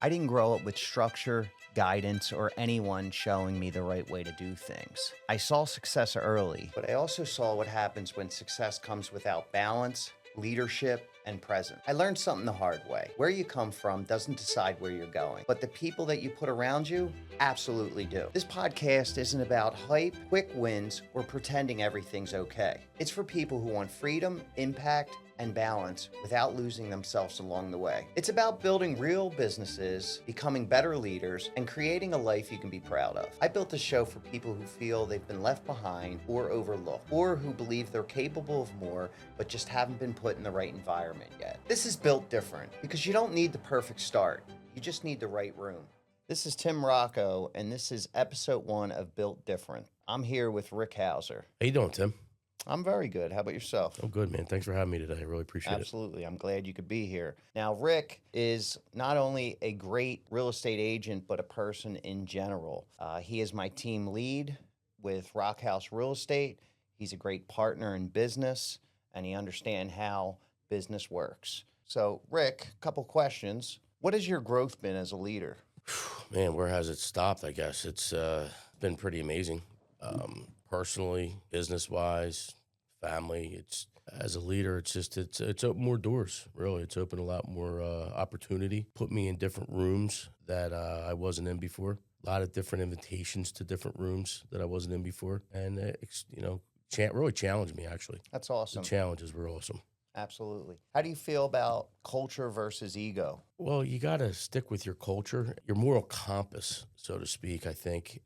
I didn't grow up with structure, guidance, or anyone showing me the right way to do things. I saw success early, but I also saw what happens when success comes without balance, leadership, and presence. I learned something the hard way. Where you come from doesn't decide where you're going, but the people that you put around you absolutely do. This podcast isn't about hype, quick wins, or pretending everything's okay. It's for people who want freedom, impact, and balance without losing themselves along the way. It's about building real businesses, becoming better leaders, and creating a life you can be proud of. I built a show for people who feel they've been left behind or overlooked, or who believe they're capable of more but just haven't been put in the right environment yet. This is built different because you don't need the perfect start. You just need the right room. This is Tim Rocco, and this is episode 1 of Built Different. I'm here with Rick Hauser. How you doing, Tim? I'm very good. How about yourself? I'm good, man. Thanks for having me today. I really appreciate it. Absolutely. I'm glad you could be here. Now, Rick is not only a great real estate agent, but a person in general. He is my team lead with Rock House Real Estate. He's a great partner in business, and he understands how business works. So, Rick, a couple questions. What has your growth been as a leader? Man, where has it stopped? I guess it's been pretty amazing. Personally, business-wise, family. It's as a leader, it's opened more doors. Really, it's opened a lot more opportunity. Put me in different rooms that I wasn't in before. A lot of different invitations to different rooms that I wasn't in before, and really challenged me. Actually, That's awesome. the challenges were awesome. Absolutely. How do you feel about culture versus ego? Well, you got to stick with your culture, your moral compass, so to speak. I think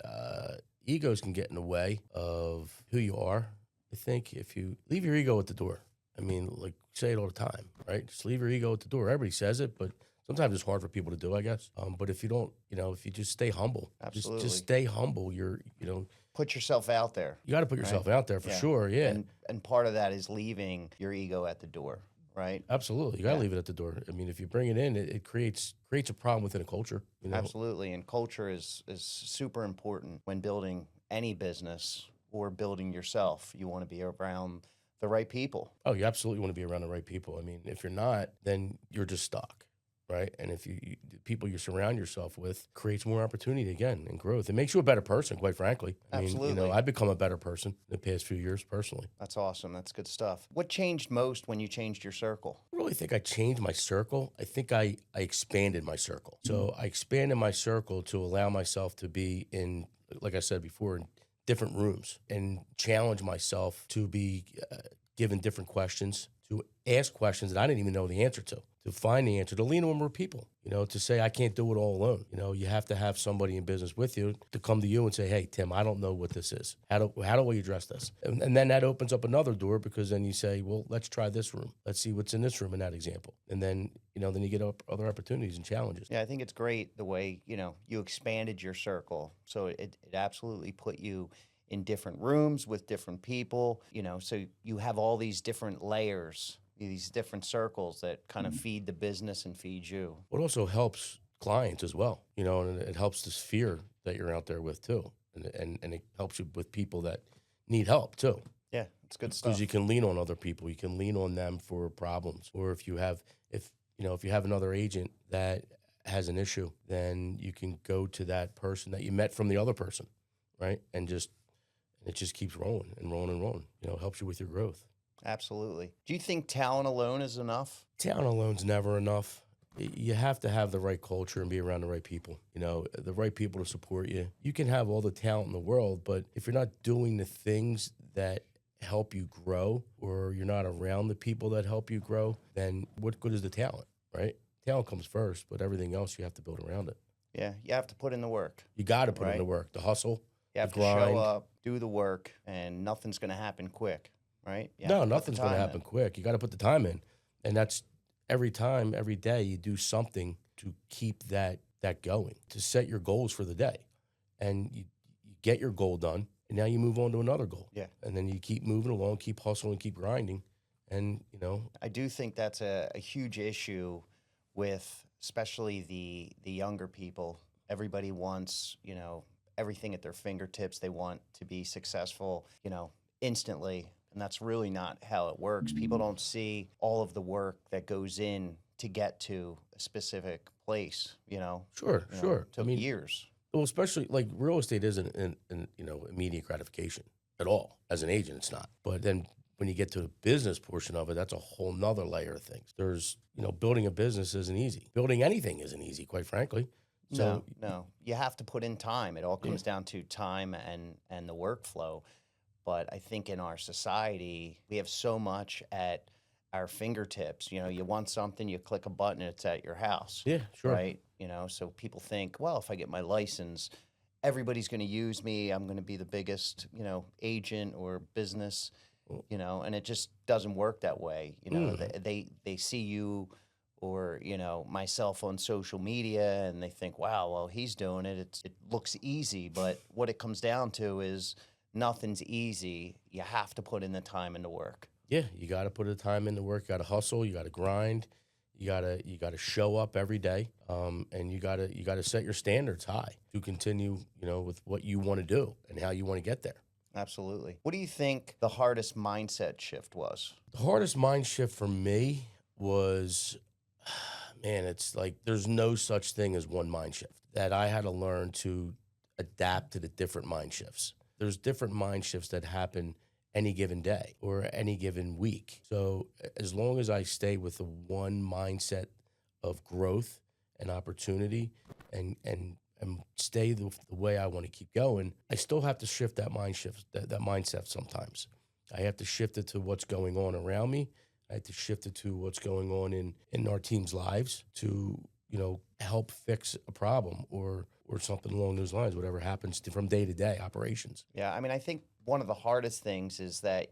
egos can get in the way of who you are. I think if you leave your ego at the door, I mean, like say it all the time, right? Just leave your ego at the door. Everybody says it, but sometimes it's hard for people to do, I guess. But if you don't, if you just stay humble, Absolutely. just stay humble. Put yourself out there. You got to put yourself out there for sure. Yeah. And part of that is leaving your ego at the door, right? Absolutely. You got to leave it at the door. I mean, if you bring it in, it creates a problem within a culture. Absolutely. And culture is super important when building any business or building yourself. You want to be around the right people. Oh, you absolutely want to be around the right people. I mean, if you're not, then you're just stuck, right? And if the people you surround yourself with creates more opportunity again and growth. It makes you a better person, quite frankly. Absolutely. I've become a better person in the past few years personally. That's awesome. That's good stuff. What changed most when you changed your circle? I really think I changed my circle. I think I expanded my circle. So I expanded my circle to allow myself to be in, like I said before, in different rooms and challenge myself to be given different questions, to ask questions that I didn't even know the answer to find the answer, to lean on more people, to say I can't do it all alone. You have to have somebody in business with you to come to you and say, hey, Tim, I don't know what this is. How do we address this? And then that opens up another door because then you say, well, let's try this room. Let's see what's in this room in that example. And then, then you get other opportunities and challenges. Yeah, I think it's great the way, you expanded your circle. So it absolutely put you in different rooms with different people, so you have all these different layers, these different circles that kind of feed the business and feed you. It also helps clients as well, and it helps the sphere that you're out there with too. And it helps you with people that need help too. Yeah, it's good stuff. Because you can lean on other people. You can lean on them for problems. Or if you have another agent that has an issue, then you can go to that person that you met from the other person, right? And it just keeps rolling and rolling and rolling. Helps you with your growth. Absolutely. Do you think talent alone is enough? Talent alone's never enough. You have to have the right culture and be around the right people, the right people to support you. You can have all the talent in the world, but if you're not doing the things that help you grow, or you're not around the people that help you grow, then what good is the talent, right? Talent comes first, but everything else you have to build around it. Yeah, you have to put in the work. You got to put in the work, the hustle, you have the to grind. show up, do the work, and nothing's going to happen quick, right? No, nothing's going to happen quick. You got to put the time in. And that's every time, every day you do something to keep that going, to set your goals for the day. And you get your goal done, and now you move on to another goal. Yeah. And then you keep moving along, keep hustling, keep grinding. And, I do think that's a huge issue with especially the younger people. Everybody wants, everything at their fingertips. They want to be successful, instantly. And that's really not how it works. People don't see all of the work that goes in to get to a specific place, Sure, sure. I took mean, years. well, especially like real estate isn't an immediate gratification at all. As an agent, it's not. But then when you get to the business portion of it, that's a whole nother layer of things. There's, building a business isn't easy. Building anything isn't easy, quite frankly. So No. You have to put in time. It all yeah, comes down to time and the workflow. But I think in our society, we have so much at our fingertips. You want something, you click a button, it's at your house, yeah, sure. right? So people think, well, if I get my license, everybody's going to use me. I'm going to be the biggest, agent or business, Well, and it just doesn't work that way. mm, They see you or, myself on social media and they think, wow, well, he's doing it. It looks easy, but what it comes down to is nothing's easy. You have to put in the time and the work. yeah, you got to put the time in the work. You got to hustle. You got to grind. You gotta show up every day, and you gotta set your standards high to continue, with what you want to do and how you want to get there. Absolutely. What do you think the hardest mindset shift was? The hardest mind shift for me was, man, it's like there's no such thing as one mind shift. That I had to learn to adapt to the different mind shifts. There's different mind shifts that happen any given day or any given week. So as long as I stay with the one mindset of growth and opportunity and stay the way I want to keep going, I still have to shift that mindset sometimes. I have to shift it to what's going on around me. I have to shift it to what's going on in our team's lives to, help fix a problem or something along those lines, whatever happens from day to day operations. Yeah, I think one of the hardest things is that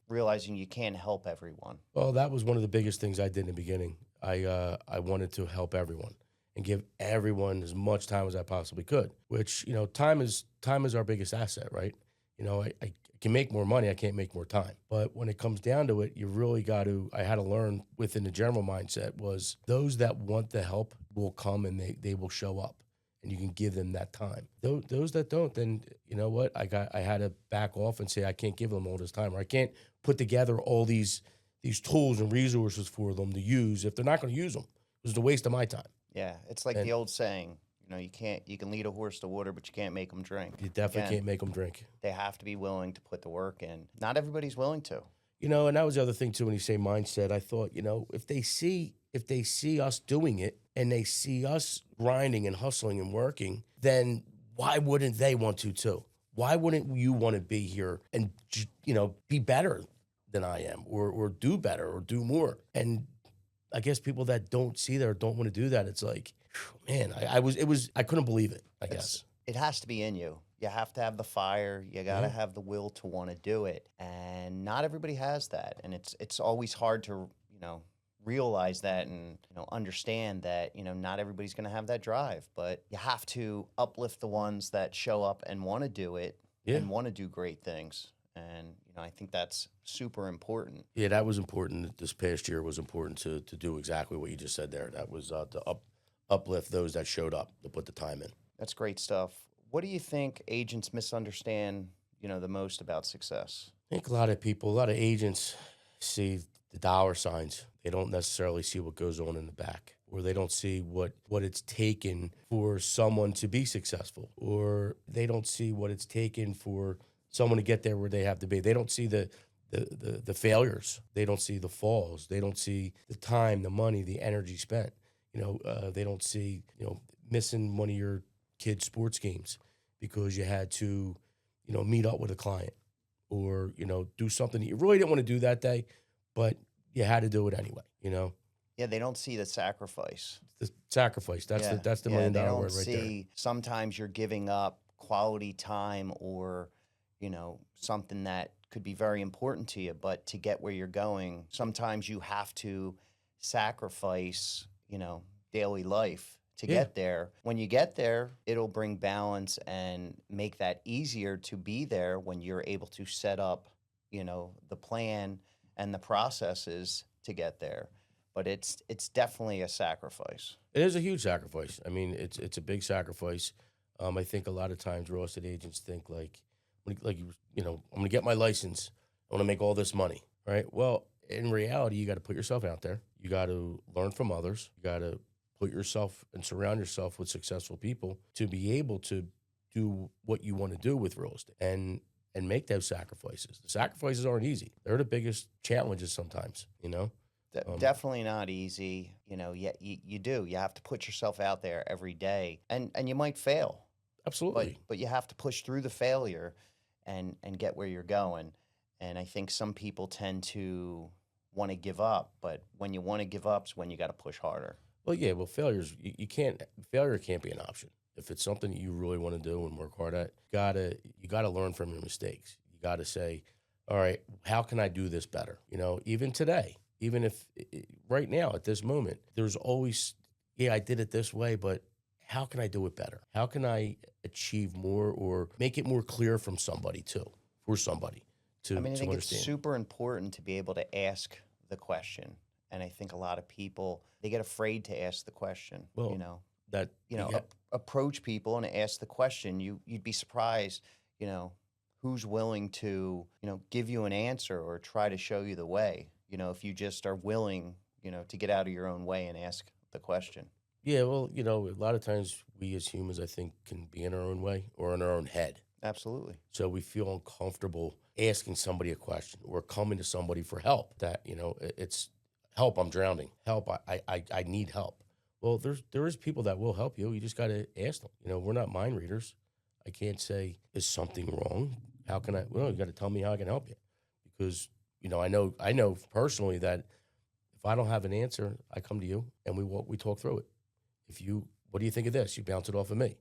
realizing you can't help everyone. Well, that was one of the biggest things I did in the beginning. I wanted to help everyone and give everyone as much time as I possibly could. Which time is our biggest asset, right? I can make more money, I can't make more time. But when it comes down to it, you really got to. I had to learn within the general mindset was those that want the help will come and they will show up. And you can give them that time. Those that don't, then you know what? I had to back off and say I can't give them all this time, or I can't put together all these tools and resources for them to use if they're not going to use them. It was a waste of my time. Yeah, it's like And the old saying, you can lead a horse to water, but you can't make them drink. you definitely Again, can't make them drink. they have to be willing to put the work in. Not everybody's willing to. And that was the other thing too. When you say mindset, I thought, if they see us doing it and they see us grinding and hustling and working, then why wouldn't they want to too? Why wouldn't you want to be here and be better than I am, or do better, or do more? And I guess people that don't see that or don't want to do that, it's like, man, I couldn't believe it. I guess It has to be in you. You have to have the fire. You got to have the will to want to do it. And not everybody has that. And it's always hard to, realize that and, understand that, not everybody's going to have that drive, but you have to uplift the ones that show up and want to do it and want to do great things. And, I think that's super important. Yeah, that was important. This past year was important to do exactly what you just said there. That was to uplift those that showed up, to put the time in. That's great stuff. What do you think agents misunderstand, the most about success? I think a lot of agents see the dollar signs. They don't necessarily see what goes on in the back, or they don't see what it's taken for someone to be successful, or they don't see what it's taken for someone to get there where they have to be. They don't see the failures. They don't see the falls. They don't see the time, the money, the energy spent. They don't see, missing one of your kids' sports games because you had to, meet up with a client or, do something that you really didn't want to do that day, but you had to do it anyway, Yeah, they don't see the sacrifice. The sacrifice, that's the $1 million they don't word right there. see sometimes you're giving up quality time or, something that could be very important to you, but to get where you're going, sometimes you have to sacrifice, daily life to get there. When you get there, it'll bring balance and make that easier to be there when you're able to set up, the plan and the processes to get there. But it's definitely a sacrifice. It is a huge sacrifice. I mean, it's a big sacrifice. I think a lot of times real estate agents think I'm going to get my license. I want to make all this money, right? Well, in reality, you got to put yourself out there. You got to learn from others. You got to put yourself and surround yourself with successful people to be able to do what you want to do with real estate and make those sacrifices. The sacrifices aren't easy. They're the biggest challenges sometimes, you know? Definitely not easy. Yet you do. You have to put yourself out there every day, and you might fail, Absolutely. but you have to push through the failure and get where you're going. And I think some people tend to want to give up, but when you want to give up is when you got to push harder. Well, yeah, well, failure can't be an option. If it's something that you really want to do and work hard at, you gotta learn from your mistakes. You gotta say, all right, how can I do this better? Even today, even if right now at this moment, there's always, yeah, I did it this way, but how can I do it better? How can I achieve more or make it more clear for somebody to I mean, I think it's understand? super important to be able to ask the question. And I think a lot of people, they get afraid to ask the question, Well, that yeah, approach people and ask the question. You'd be surprised, you know, who's willing to, give you an answer or try to show you the way, if you just are willing, to get out of your own way and ask the question. yeah, well, a lot of times we as humans, I think, can be in our own way or in our own head. Absolutely. So we feel uncomfortable asking somebody a question or coming to somebody for help. That it's help. I'm drowning. Help. I need help. Well, there is people that will help you. You just got to ask them. We're not mind readers. I can't say is something wrong. How can I? Well, you got to tell me how I can help you, because I know personally that if I don't have an answer, I come to you and we talk through it. What do you think of this? You bounce it off of me.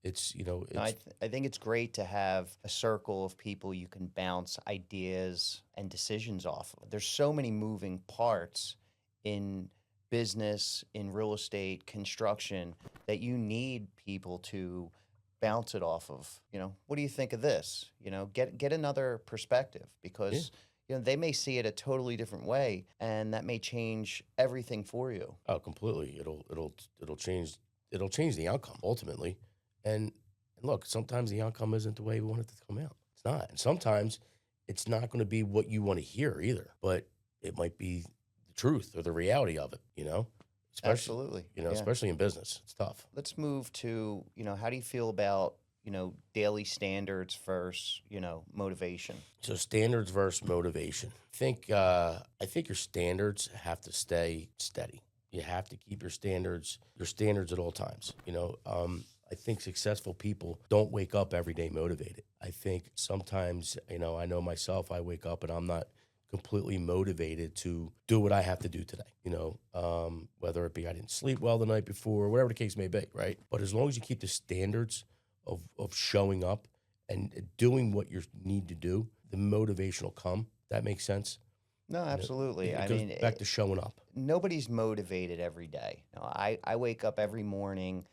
It's No, I think it's great to have a circle of people you can bounce ideas and decisions off of. There's so many moving parts in business, in real estate, construction, that you need people to bounce it off of. What do you think of this? Get another perspective, yeah. because they may see it a totally different way, and that may change everything for you. Oh, completely. It'll change. It'll change the outcome ultimately. And look, sometimes the outcome isn't the way we want it to come out. It's not. And sometimes it's not going to be what you want to hear either, but it might be the truth or the reality of it, especially, Absolutely. Yeah. especially in business. It's tough. Let's move to, how do you feel about, daily standards versus, motivation? So standards versus motivation. I think your standards have to stay steady. You have to keep your standards at all times. I think successful people don't wake up every day motivated. I think sometimes, I know myself, I wake up and I'm not completely motivated to do what I have to do today. Whether it be I didn't sleep well the night before, whatever the case may be, right? But as long as you keep the standards of showing up and doing what you need to do, the motivation will come. That makes sense. No, absolutely. It goes back to showing up. Nobody's motivated every day. I wake up every morning,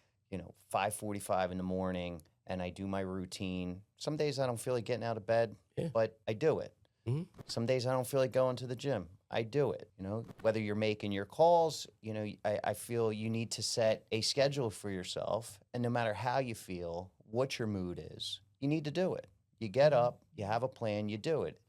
5:45 in the morning, and I do my routine. Some days I don't feel like getting out of bed, Yeah. but I do it. Mm-hmm. Some days I don't feel like going to the gym. I do it. Whether you're making your calls, I feel you need to set a schedule for yourself, and no matter how you feel, what your mood is, you need to do it. You get up, you have a plan, you do it.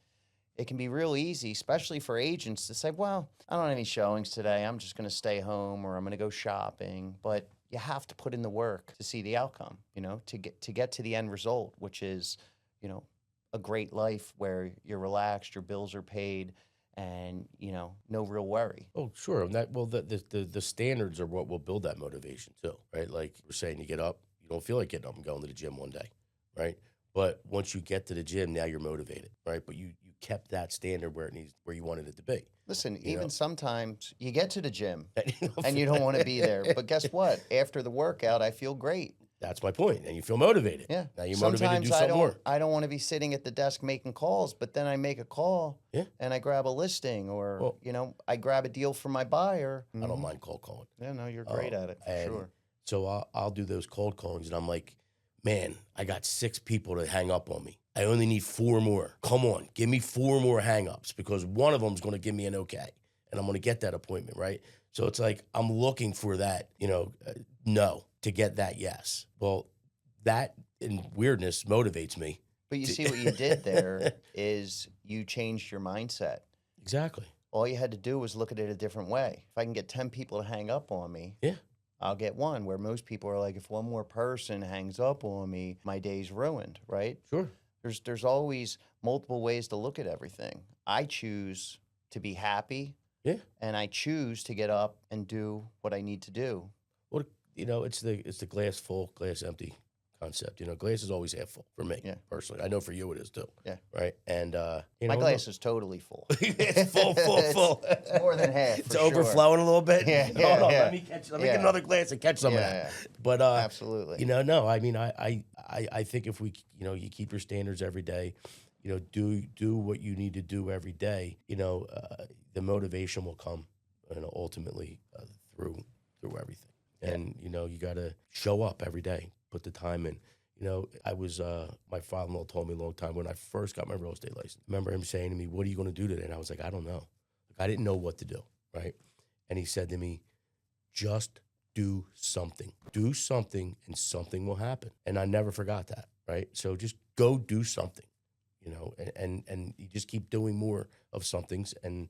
It can be real easy, especially for agents, to say, well, I don't have any showings today. I'm just going to stay home, or I'm going to go shopping. But you have to put in the work to see the outcome, to get to the end result, which is, a great life where you're relaxed, your bills are paid, and, no real worry. Oh, sure. And the standards are what will build that motivation too, right? Like we're saying, you get up, you don't feel like getting up and going to the gym one day, right? But once you get to the gym, now you're motivated, right? But you kept that standard where you wanted it to be. Listen, even sometimes you get to the gym and you don't want to be there. But guess what? After the workout, I feel great. That's my point. And you feel motivated. Yeah. Now you're motivated to do something more. I don't want to be sitting at the desk making calls, but then I make a call, Yeah. and I grab a listing, or, I grab a deal for my buyer. I don't mind cold calling. Yeah, no, you're great at it, for and sure. So I'll do those cold callings, and I'm like, man, I got 6 people to hang up on me. I only need 4 more. Come on, give me 4 more hang-ups, because one of them's going to give me an okay, and I'm going to get that appointment, right? So it's like I'm looking for that, no, to get that yes. Well, that in weirdness motivates me. But you see what you did there is you changed your mindset. Exactly. All you had to do was look at it a different way. If I can get 10 people to hang up on me, Yeah, I'll get one. Where most people are like, if one more person hangs up on me, my day's ruined, right? sure. There's always multiple ways to look at everything. I choose to be happy, Yeah. and I choose to get up and do what I need to do. Well, it's the glass full, glass empty concept. Glass is always half full for me Yeah. personally. I know for you it is too. Yeah. Right. And My glass is totally full. it's full, full. It's more than half. It's for sure. overflowing a little bit. Yeah, Hold yeah, on, yeah. let me Yeah. get another glass and catch some of Yeah, that. yeah. But Absolutely. no, I mean, I think if we, you keep your standards every day, do what you need to do every day. The motivation will come, ultimately through everything. And you got to show up every day, put the time in. I was my father-in-law told me a long time when I first got my real estate license. I remember him saying to me, "What are you going to do today?" And I was like, "I don't know." I didn't know what to do, right? And he said to me, "Just do something. Do something, and something will happen." And I never forgot that, right? So just go do something, and you just keep doing more of somethings, and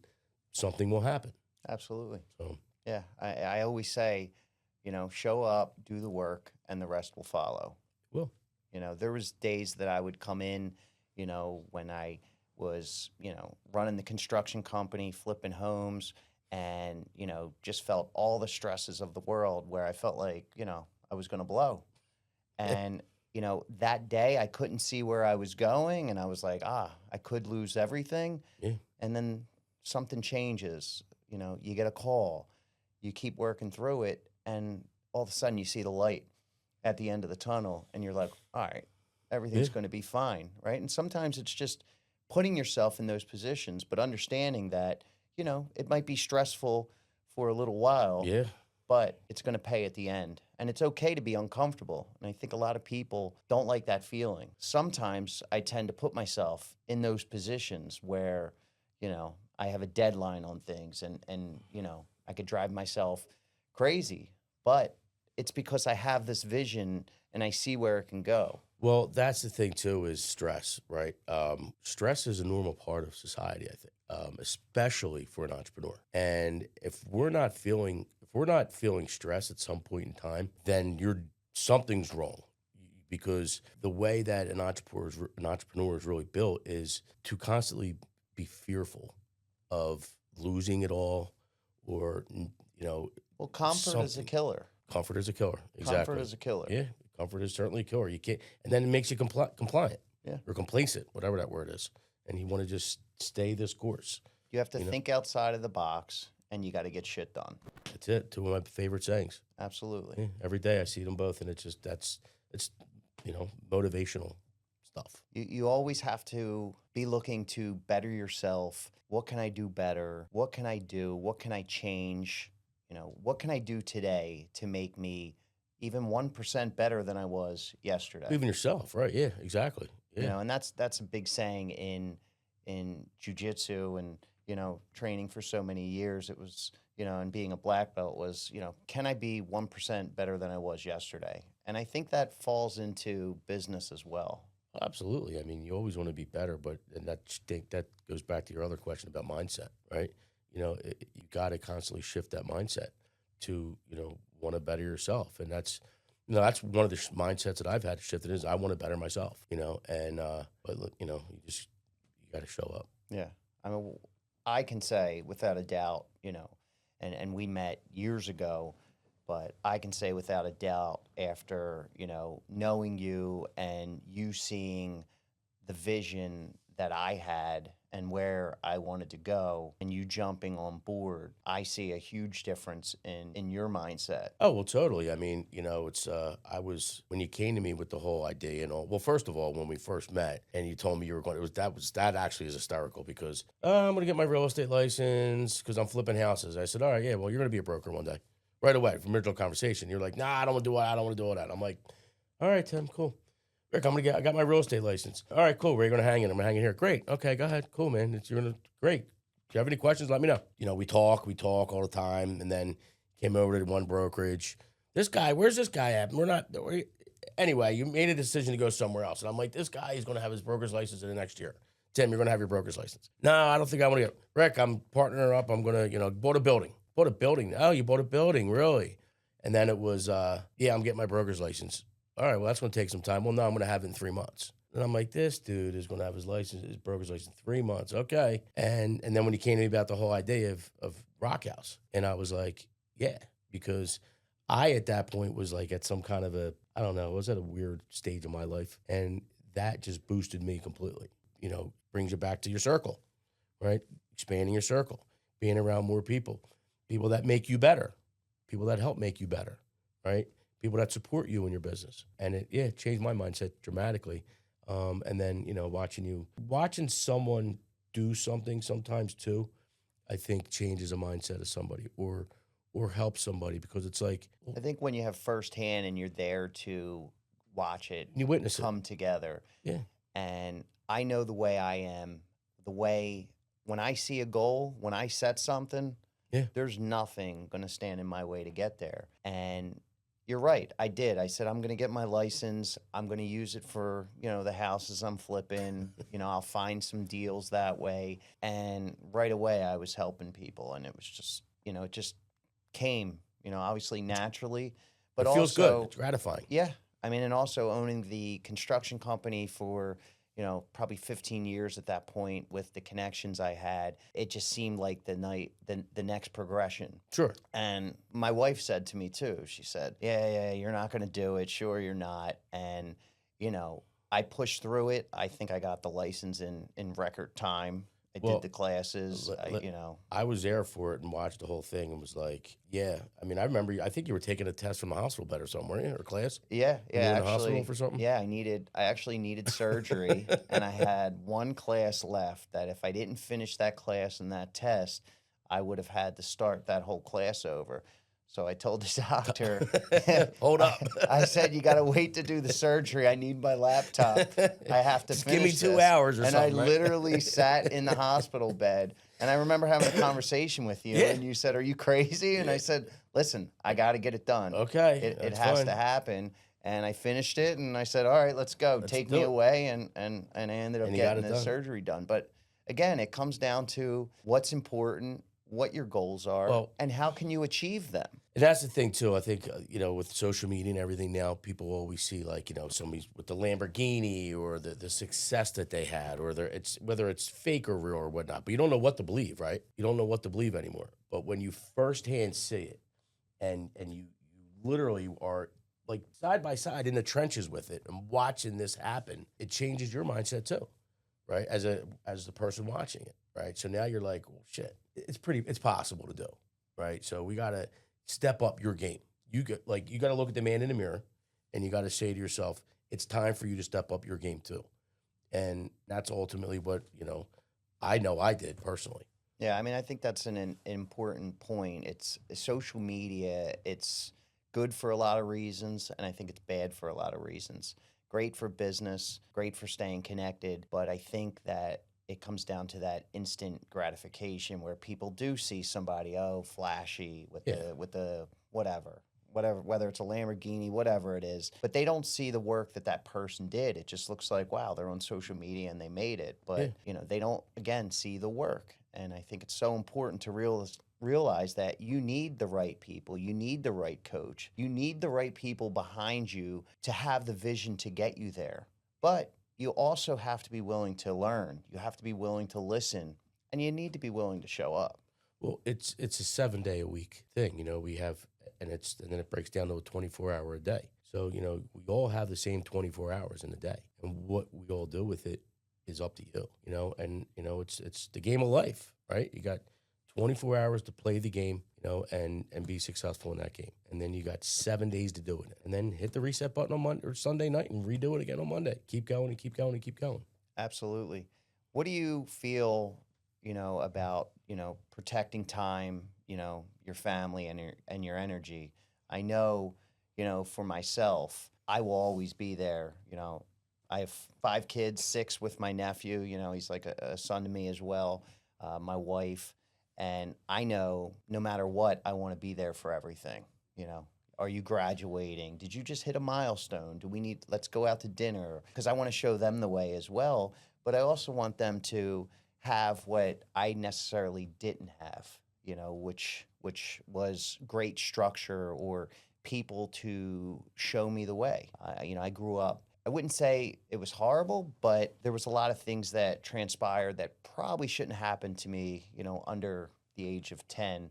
something will happen. Absolutely. So Yeah. I always say, show up, do the work, and the rest will follow. well, There was days that I would come in, when I was, running the construction company, flipping homes, and, just felt all the stresses of the world where I felt like, I was going to blow. And, that day I couldn't see where I was going. And I was like, I could lose everything. yeah, And then something changes, you get a call, you keep working through it. And all of a sudden you see the light at the end of the tunnel and you're like, all right, everything's Yeah. going to be fine. Right. And sometimes it's just putting yourself in those positions, but understanding that, it might be stressful for a little while, yeah. but it's going to pay at the end. And it's okay to be uncomfortable. And I think a lot of people don't like that feeling. Sometimes I tend to put myself in those positions where, I have a deadline on things and I could drive myself crazy, but it's because I have this vision and I see where it can go. Well, that's the thing too, is stress, right? Stress is a normal part of society, I think, especially for an entrepreneur. And if we're not feeling stress at some point in time, then something's wrong. Because the way that an entrepreneur is really built is to constantly be fearful of losing it all, or Well, comfort is a something. killer. Comfort is a killer. Comfort Exactly. is a killer. Yeah, comfort is certainly a killer. You can't, and then it makes you compliant, Yeah. or complacent, whatever that word is, and you want to just stay this course. You have to You know. think outside of the box and you got to get shit done. That's it. Two of my favorite sayings. Absolutely. Yeah, every day I see them both, and it's motivational stuff. You always have to be looking to better yourself. What can I do better? What can I do? What can I change? What can I do today to make me even 1% better than I was yesterday? Even yourself, right? Yeah, exactly. Yeah, And that's a big saying in jujitsu and, training for so many years. It was, and being a black belt was, can I be 1% better than I was yesterday? And I think that falls into business as well. absolutely. I mean, you always want to be better, and that goes back to your other question about mindset, right? You got to constantly shift that mindset to want to better yourself, and that's one of the mindsets that I've had to shift. It is I want to better myself, and but look, you got to show up. Yeah. I mean, I can say without a doubt, and we met years ago, but I can say without a doubt after, knowing you and you seeing the vision that I had and where I wanted to go and you jumping on board, I see a huge difference in your mindset. Oh, well, totally. I mean, it's when you came to me with the whole idea and all. Well, first of all, when we first met and you told me you were going, that actually is hysterical because I'm going to get my real estate license because I'm flipping houses. I said, all right, yeah, well, you're going to be a broker one day, right away from original conversation. You're like, nah, I don't want to do it. I don't want to do all that. I'm like, all right, Tim, cool. Rick, I got my real estate license. All right, cool. Where are you going to hang it? I'm going to hang it here. Great. Okay, go ahead. Cool, man. Great. If you have any questions, let me know. We talk all the time. And then came over to one brokerage. Where's this guy at? Anyway, you made a decision to go somewhere else. And I'm like, this guy is going to have his broker's license in the next year. Tim, you're going to have your broker's license. No, I don't think I want to get, Rick, I'm partnering up. I'm going to, bought a building. Bought a building. Oh, you bought a building, really? And then it was, yeah, I'm getting my broker's license. All right, well, that's going to take some time. Well, no, I'm going to have it in 3 months. And I'm like, this dude is going to have his broker's license in 3 months. Okay. And then when he came to me about the whole idea of Rock House, and I was like, yeah, because I, at that point, was like at some kind of I don't know, I was at a weird stage of my life. And that just boosted me completely. Brings you back to your circle, right? Expanding your circle, being around more people that make you better, people that help make you better, right? People that support you in your business. And it changed my mindset dramatically. And then, watching someone do something sometimes too, I think changes a mindset of somebody or helps somebody, because it's like, I think when you have firsthand and you're there to watch it you witness it. come together. Yeah. And I know the way I am, when I see a goal, when I set something, Yeah. there's nothing going to stand in my way to get there. And you're right. I did. I said, I'm going to get my license. I'm going to use it for, the houses I'm flipping. I'll find some deals that way. And right away I was helping people, and it was just, it just came, obviously naturally, but it feels also good. It's gratifying. Yeah. I mean, and also owning the construction company for, probably 15 years at that point, with the connections I had, it just seemed like the next progression. Sure. And my wife said to me too, she said, yeah, you're not going to do it. Sure, you're not. And, I pushed through it. I think I got the license in record time. I did the classes, I was there for it and watched the whole thing and was like, yeah. I mean, I remember, I think you were taking a test from the hospital bed or something, weren't you, or class? Yeah. You were in the hospital for something? Yeah, I actually needed surgery, and I had one class left that if I didn't finish that class and that test, I would have had to start that whole class over. So I told the doctor, hold up. I said, you got to wait to do the surgery. I need my laptop. I have to Just finish give me 2 this. hours or and something. And I literally sat in the hospital bed. And I remember having a conversation with you, and you said, are you crazy? And I said, listen, I got to get it done. Okay. It has to happen. And I finished it, and I said, all right, let's go. Take me away. And I ended up getting the surgery done. But again, it comes down to what's important, what your goals are, and how can you achieve them. And that's the thing too. I think, with social media and everything now, people always see like, somebody's with the Lamborghini or the success that they had, or whether it's fake or real or whatnot, but you don't know what to believe, right? You don't know what to believe anymore. But when you firsthand see it and you literally are like side by side in the trenches with it and watching this happen, it changes your mindset too, right? As the person watching it, right? So now you're like, well, shit, it's possible to do, right? So we got to step up your game. You got to look at the man in the mirror, and you got to say to yourself, it's time for you to step up your game too. And that's ultimately what, I know I did personally. Yeah, I mean, I think that's an important point. It's social media. It's good for a lot of reasons, and I think it's bad for a lot of reasons. Great for business, great for staying connected, but I think that it comes down to that instant gratification where people do see somebody, flashy with the whatever, whether it's a Lamborghini, whatever it is, but they don't see the work that person did. It just looks like, wow, they're on social media and they made it, but they don't, again, see the work. And I think it's so important to realize that you need the right people, you need the right coach, you need the right people behind you to have the vision to get you there. But you also have to be willing to learn. You have to be willing to listen, and you need to be willing to show up. Well, it's a 7-day-a-week thing. We have, and then it breaks down to a 24-hour a day. So, we all have the same 24 hours in a day, and what we all do with it is up to you, and, it's the game of life, right? You got 24 hours to play the game, and be successful in that game. And then you got 7 days to do it. And then hit the reset button on Monday or Sunday night and redo it again on Monday. Keep going and keep going and keep going. Absolutely. What do you feel, about, protecting time, your family and your energy? I know, for myself, I will always be there. I have 5 kids, 6 with my nephew, he's like a son to me as well, my wife. And I know no matter what, I want to be there for everything. Are you graduating? Did you just hit a milestone? Do we need, let's go out to dinner? Because I want to show them the way as well. But I also want them to have what I necessarily didn't have, you know, which was great structure or people to show me the way. You know, I grew up, I wouldn't say it was horrible, but there was a lot of things that transpired that probably shouldn't happen to me, you know, under the age of 10.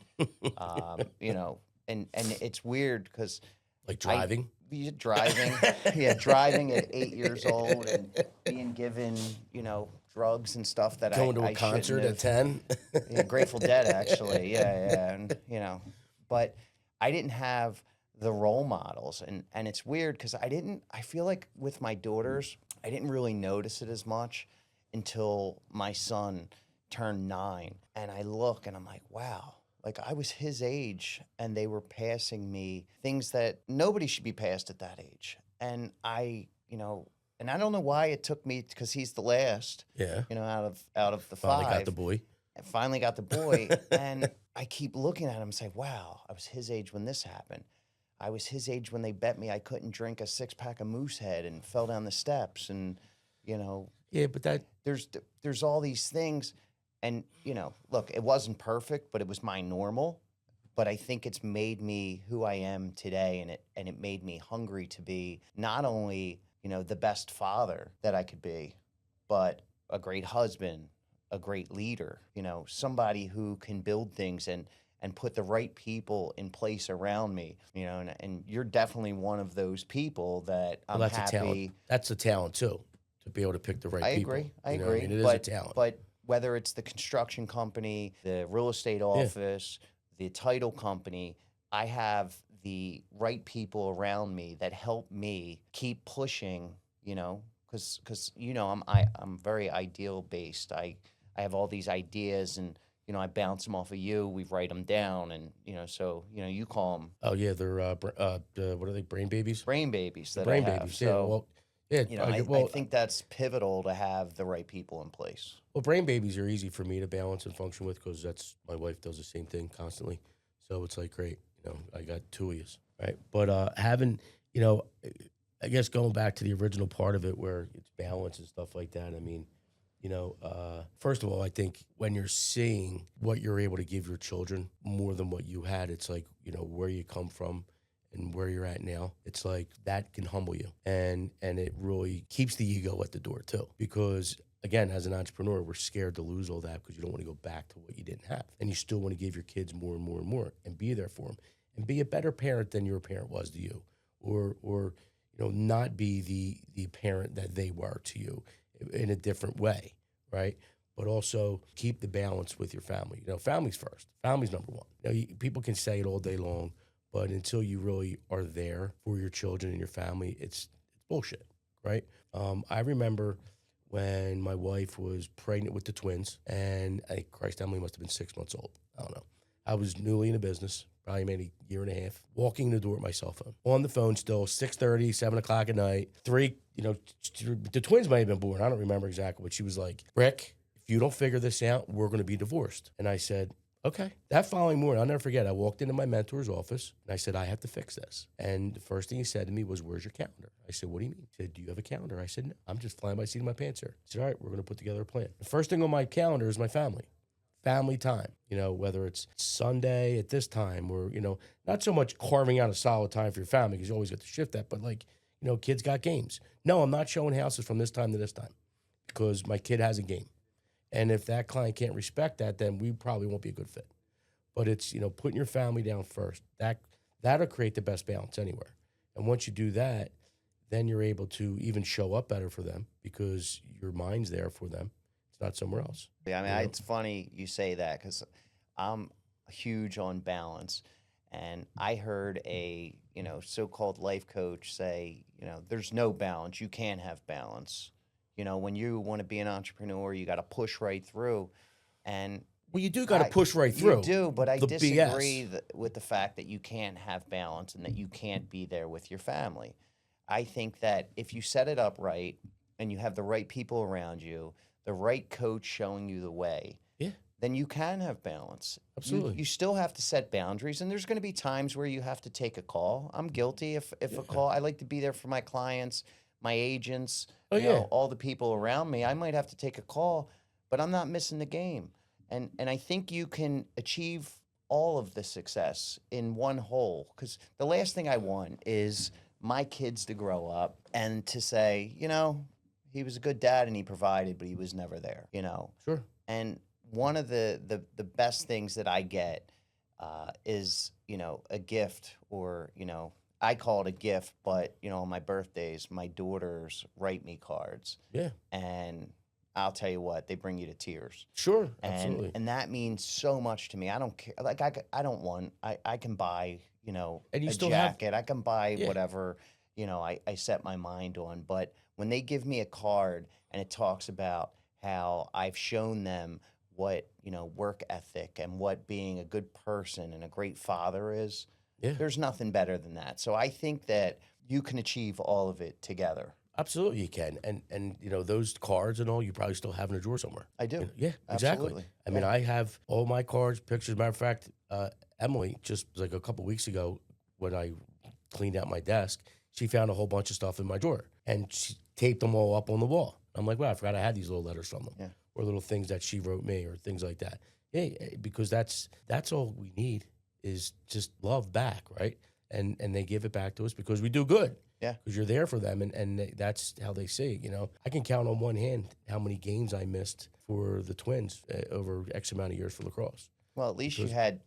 You know, and it's weird because Like I driving. driving, yeah, driving at 8 years old and being given, you know, drugs and stuff that Going to a I shouldn't concert at have. 10. Yeah, Grateful Dead, actually. Yeah, yeah, and you know, but I didn't have the role models, and it's weird because I didn't. I feel like with my daughters, I didn't really notice it as much until my son turned 9, and I look and I'm like, wow. Like I was his age, and they were passing me things that nobody should be passed at that age, and you know, and I don't know why it took me because he's the last, Yeah. you know, out of the Finally got five. the boy. I finally got the boy, and I keep looking at him and say, wow, I was his age when this happened. I was his age when they bet me I couldn't drink a 6-pack of Moosehead and fell down the steps. And, you know, Yeah, but that there's all these things. And, you know, look, it wasn't perfect, but it was my normal. But I think it's made me who I am today, and it made me hungry to be not only, you know, the best father that I could be, but a great husband, a great leader, you know, somebody who can build things and put the right people in place around me, you know, and you're definitely one of those people that well, I'm that's a talent. happy. That's a talent too, to be able to pick the right I people. agree. I You know what agree. I mean? It is a talent. But whether it's the construction company, the real estate Yeah. office, the title company, I have the right people around me that help me keep pushing, you know, because you know I'm very ideal based. I have all these ideas, and you know I bounce them off of you. We write them down, and you know, so you know you call them Oh yeah, they're what are they? Brain babies. brain babies The that I brain have. babies. Yeah. So Well, yeah. you know I think that's pivotal to have the right people in place. Well, brain babies are easy for me to balance and function with because that's my wife does the same thing constantly. So it's like great, you know, I got two of you, right? But having, you know, I guess going back to the original part of it where it's balance and stuff like that. I mean, you know, first of all, I think when you're seeing what you're able to give your children more than what you had, it's like, you know, where you come from and where you're at now, it's like that can humble you, and it really keeps the ego at the door too, because again, as an entrepreneur, we're scared to lose all that because you don't want to go back to what you didn't have, and you still want to give your kids more and more and more, and be there for them, and be a better parent than your parent was to you, or you know, not be the parent that they were to you in a different way, right? But also keep the balance with your family. You know, family's first. Family's number one. You know, people can say it all day long, but until you really are there for your children and your family, it's bullshit, right? I remember when my wife was pregnant with the twins, and Christ, Emily must have been 6 months old. I don't know. I was newly in the business, probably maybe a year and a half, walking in the door with my cell phone. On the phone still, 6:30, 7 o'clock at night. The twins might have been born. I don't remember exactly, but she was like, Rick, if you don't figure this out, we're going to be divorced. And I said, okay. That following morning, I'll never forget, I walked into my mentor's office and I said, I have to fix this. And the first thing he said to me was, where's your calendar? I said, what do you mean? He said, do you have a calendar? I said, no, I'm just flying by the seat of my pants here. He said, all right, we're going to put together a plan. The first thing on my calendar is my family. Family time, you know, whether it's Sunday at this time or, you know, not so much carving out a solid time for your family because you always have to shift that, but like, you know, kids got games. No, I'm not showing houses from this time to this time because my kid has a game. And if that client can't respect that, then we probably won't be a good fit. But it's, you know, putting your family down first. That'll create the best balance anywhere. And once you do that, then you're able to even show up better for them because your mind's there for them. It's not somewhere else. Yeah, I mean, You know? it's funny you say that because I'm huge on balance. And I heard a, you know, so-called life coach say, you know, there's no balance. You can't have balance. You know, when you want to be an entrepreneur, you got to push right through. And Well, you do got to push right through. you do, but I the disagree BS. with the fact that you can't have balance and that you can't be there with your family. I think that if you set it up right and you have the right people around you, the right coach showing you the way, Yeah. then you can have balance. Absolutely. You still have to set boundaries, and there's going to be times where you have to take a call. I'm guilty if a Yeah. call. I like to be there for my clients, my agents, Oh yeah. all the people around me. I might have to take a call, but I'm not missing the game. And I think you can achieve all of the success in one whole. Because the last thing I want is my kids to grow up and to say, he was a good dad and he provided, but he was never there. Sure. And one of the best things that I get is, a gift, or, I call it a gift, but, on my birthdays, my daughters write me cards. Yeah. And I'll tell you what, they bring you to tears. Sure. And Absolutely. and that means so much to me. I don't care. Like, I don't want, I can buy, And you a still have jacket. I can buy yeah. whatever, I set my mind on. But when they give me a card and it talks about how I've shown them what, work ethic and what being a good person and a great father is, Yeah. there's nothing better than that. So I think that you can achieve all of it together. Absolutely, you can, and those cards and all you probably still have in a drawer somewhere. I do. Yeah, exactly. Absolutely. I mean, I have all my cards, pictures. Matter of fact, Emily just like a couple weeks ago when I cleaned out my desk, she found a whole bunch of stuff in my drawer and she taped them all up on the wall. I'm like, wow, I forgot I had these little letters from them, Yeah. or little things that she wrote me, or things like that. Yeah, because that's all we need is just love back, right? And they give it back to us because we do good. Yeah. Because you're there for them, and that's how they see it. I can count on one hand how many games I missed for the Twins over X amount of years for lacrosse. Well, at least you had,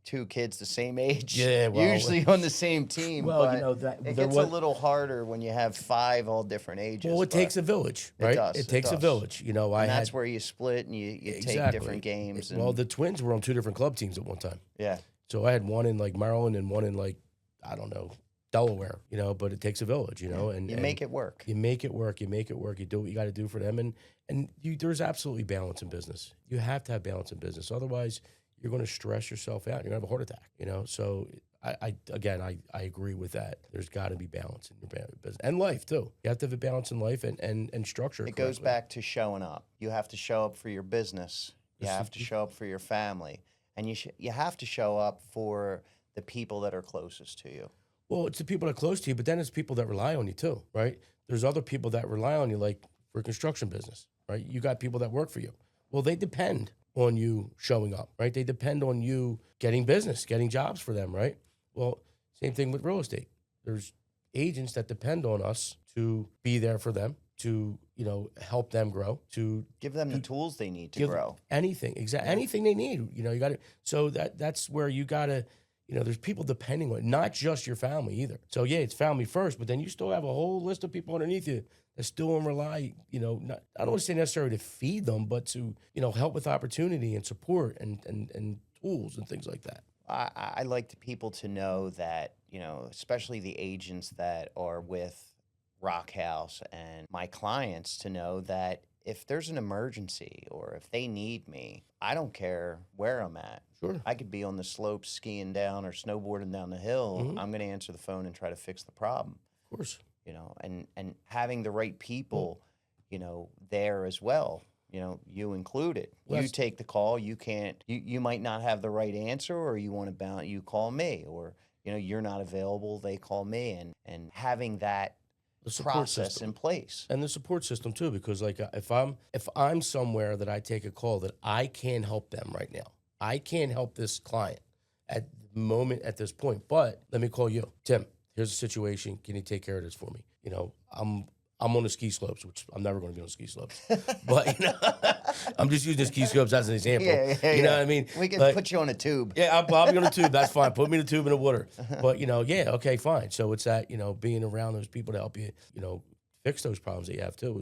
two kids the same age. Yeah, well, usually on the same team. well, but it gets a little harder when you have 5 all different ages. Well, it takes a village, right? does, It it takes a does. village. And that's where you split and you take different games. Well, the Twins were on 2 different club teams at one time. Yeah. So I had one in like Maryland and one in like, I don't know, Delaware, but it takes a village, and you make it work. You make it work. You make it work. You do what you got to do for them. And there's absolutely balance in business. You have to have balance in business. Otherwise, you're going to stress yourself out. You're going to have a heart attack, So I agree with that. There's got to be balance in your business and life too. You have to have a balance in life and structure. It goes back to showing up. You have to show up for your business. You have to show up for your family. And you have to show up for the people that are closest to you. Well, it's the people that are close to you, but then it's people that rely on you too, right? There's other people that rely on you, like for construction business, right? You got people that work for you. Well, they depend on you showing up, right? They depend on you getting business, getting jobs for them, right? Well, same thing with real estate. There's agents that depend on us to be there for them, to help them grow, to give them the tools they need to grow. Anything they need. You got to. So that's where you got to. There's people depending on it, not just your family either. So yeah, it's family first, but then you still have a whole list of people underneath you that still rely, not, I don't want to say necessarily to feed them, but to, help with opportunity and support and tools and things like that. I like the people to know that, especially the agents that are with Rock House and my clients, to know that if there's an emergency or if they need me, I don't care where I'm at. Sure. I could be on the slopes skiing down or snowboarding down the hill. Mm-hmm. I'm going to answer the phone and try to fix the problem. Of course. And having the right people, there as well, you included. Well, you take the call. You can't, you might not have the right answer, or you want to bounce, you call me, or, you're not available, they call me, and having that process system in place. and the support system too, because like if I'm somewhere that I take a call that I can't help them right now, I can't help this client at the moment at this point, but let me call you, Tim. Here's the situation. Can you take care of this for me? I'm on the ski slopes, which I'm never going to be on the ski slopes, but I'm just using the ski slopes as an example. Yeah, you know what I mean? We can put you on a tube. Yeah, I'll be on a tube. That's fine. Put me in a tube in the water. But yeah, okay, fine. So it's that being around those people to help you fix those problems that you have too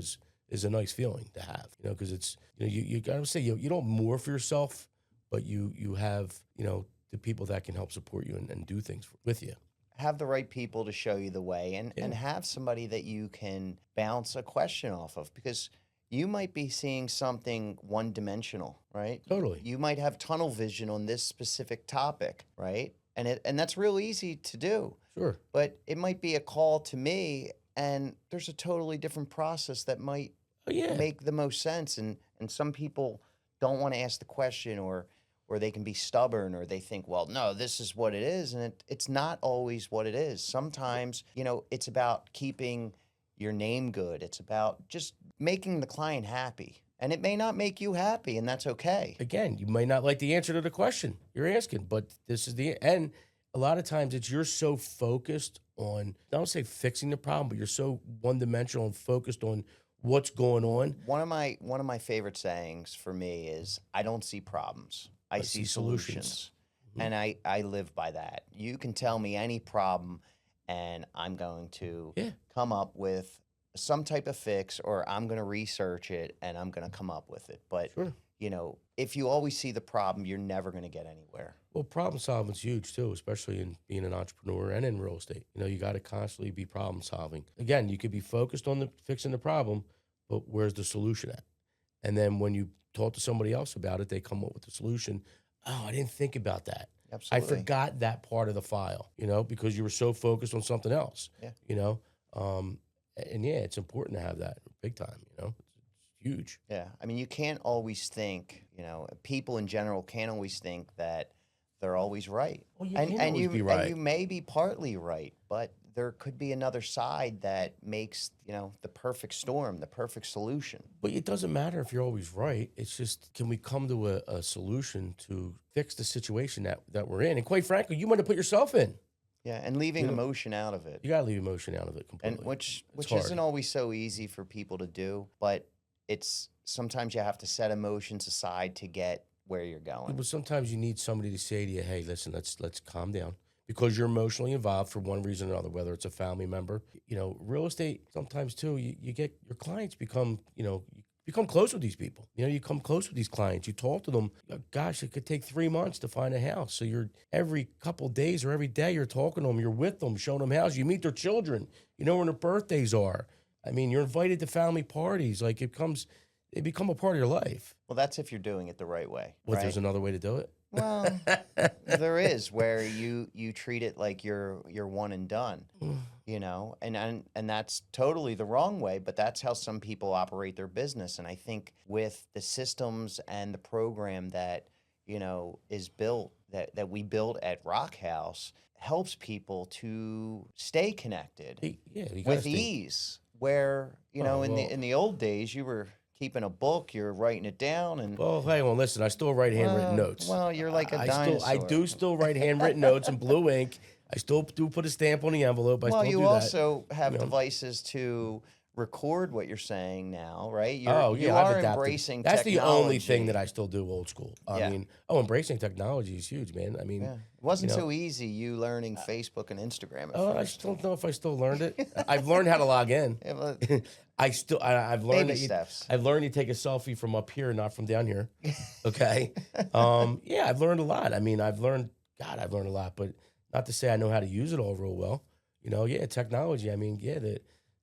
is a nice feeling to have. Because it's you gotta say you don't more for yourself, but you have the people that can help support you and do things with you. Have the right people to show you the way, and have somebody that you can bounce a question off of, because you might be seeing something one-dimensional, right? Totally. You might have tunnel vision on this specific topic, right? And that's real easy to do. Sure. But it might be a call to me, and there's a totally different process that might make the most sense. And some people don't want to ask the question, or they can be stubborn, or they think, well, no, this is what it is, and it's not always what it is. Sometimes, it's about keeping your name good. It's about just making the client happy. And it may not make you happy, and that's okay. Again, you might not like the answer to the question you're asking, but this is and a lot of times you're so focused on, I don't say fixing the problem, but you're so one dimensional and focused on what's going on. One of my favorite sayings for me is, I don't see problems. I see solutions. And I live by that. You can tell me any problem, and I'm going to come up with some type of fix, or I'm going to research it and I'm going to come up with it. But, if you always see the problem, you're never going to get anywhere. Well, problem solving is huge too, especially in being an entrepreneur and in real estate. You got to constantly be problem solving. Again, you could be focused on fixing the problem, but where's the solution at? And then when you talk to somebody else about it, they come up with the solution. Oh, I didn't think about that. Absolutely. I forgot that part of the file, because you were so focused on something else. Yeah. And it's important to have that big time, it's huge. Yeah. I mean, you can't always think, people in general can't always think that they're always right. Well, you can't always be right. And you may be partly right, but there could be another side that makes, the perfect storm, the perfect solution. But it doesn't matter if you're always right. It's just, can we come to a solution to fix the situation that we're in? And quite frankly, you might have put yourself in. Yeah, and leaving emotion out of it. You got to leave emotion out of it completely. And which isn't always so easy for people to do, but it's sometimes you have to set emotions aside to get where you're going. But sometimes you need somebody to say to you, "Hey, listen, let's calm down," because you're emotionally involved for one reason or another, whether it's a family member. Real estate sometimes too. You get your clients become become close with these people. You come close with these clients. You talk to them. Gosh, it could take 3 months to find a house. So you're every couple of days or every day you're talking to them. You're with them, showing them houses. You meet their children. You know when their birthdays are. I mean, you're invited to family parties. Like they become a part of your life. Well, that's if you're doing it the right way. What? Right? There's another way to do it. Well, there is, where you treat it like you're one and done, and that's totally the wrong way, but that's how some people operate their business. And I think with the systems and the program that, is built, that we built at Rock House, helps people to stay connected with ease, where, in the old days, you were keeping a book, you're writing it down, and listen, I still write handwritten notes. Well, you're like a dinosaur. I do still write handwritten notes in blue ink. I still do put a stamp on the envelope. You also have devices to record what you're saying now, right? You are embracing That's technology. the only thing that I still do old school. I mean, embracing technology is huge, man. I mean, it wasn't so easy, you learning Facebook and Instagram at I first. don't know if I still learned it. I've learned how to log in. I've learned Baby steps. I've learned you take a selfie from up here, not from down here. Okay. I've learned a lot. I mean, I've learned a lot, but not to say I know how to use it all real well. Technology. I mean,